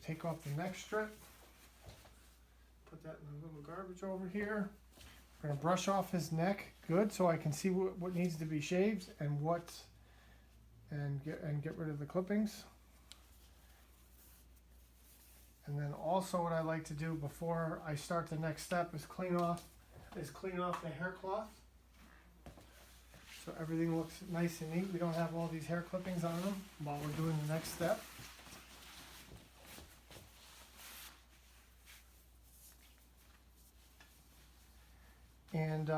take off the neck strip. Put that in the little garbage over here. We're going to brush off his neck good so I can see what needs to be shaved and get rid of the clippings. And then also what I like to do before I start the next step is clean off the hair cloth. So everything looks nice and neat. We don't have all these hair clippings on them while we're doing the next step. And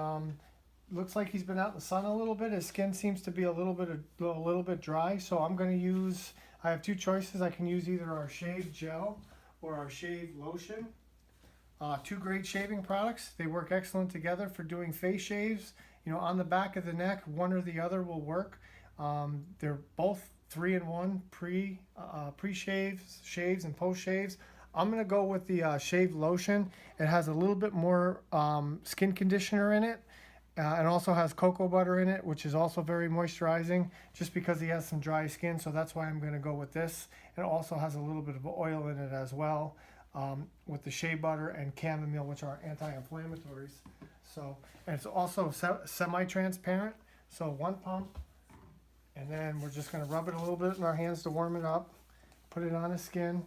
looks like he's been out in the sun a little bit. His skin seems to be a little bit dry. So I'm going to use, I have two choices. I can use either our shave gel or our shave lotion. Two great shaving products. They work excellent together for doing face shaves. You know, on the back of the neck, one or the other will work. They're both 3-in-1, pre-shaves, shaves, and post-shaves. I'm going to go with the shave lotion. It has a little bit more skin conditioner in it. And also has cocoa butter in it, which is also very moisturizing, just because he has some dry skin. So that's why I'm going to go with this. It also has a little bit of oil in it as well, with the shea butter and chamomile, which are anti-inflammatories. So, and it's also semi-transparent. So one pump, and then we're just going to rub it a little bit in our hands to warm it up. Put it on his skin.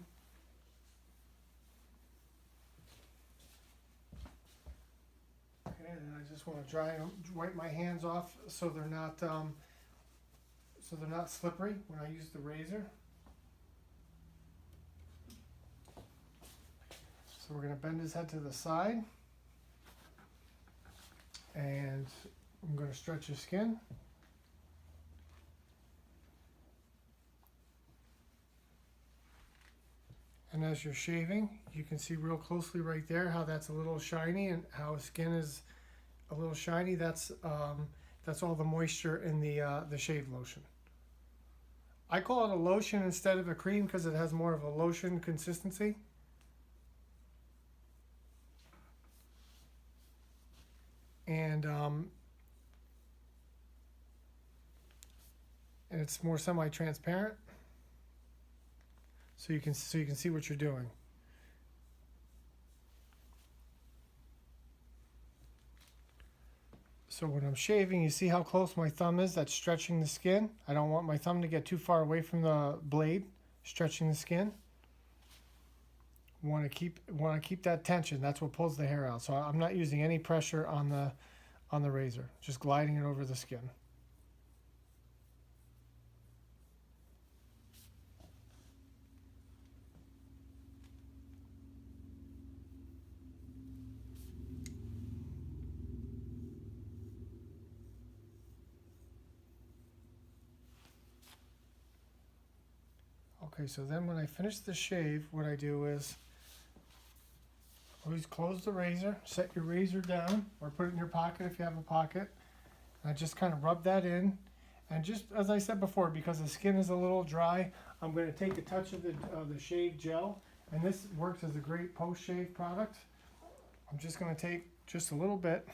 Okay, and I just want to wipe my hands off so they're not slippery when I use the razor. So we're going to bend his head to the side, and I'm going to stretch his skin. And as you're shaving, you can see real closely right there how that's a little shiny and how his skin is a little shiny. That's all the moisture in the shave lotion. I call it a lotion instead of a cream because it has more of a lotion consistency. And it's more semi-transparent, so you can see what you're doing. So when I'm shaving, you see how close my thumb is? That's stretching the skin. I don't want my thumb to get too far away from the blade, stretching the skin. Want to keep that tension. That's what pulls the hair out. So I'm not using any pressure on the razor, just gliding it over the skin. Okay, so then when I finish the shave, what I do is always close the razor, set your razor down, or put it in your pocket if you have a pocket. And I just kind of rub that in. And just as I said before, because the skin is a little dry, I'm going to take a touch of the shave gel. And this works as a great post-shave product. I'm just going to take just a little bit.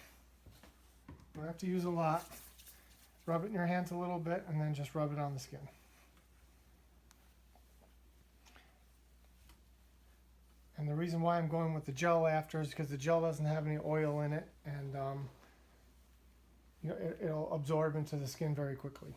You don't have to use a lot. Rub it in your hands a little bit, and then just rub it on the skin. And the reason why I'm going with the gel after is because the gel doesn't have any oil in it, and you know, it'll absorb into the skin very quickly.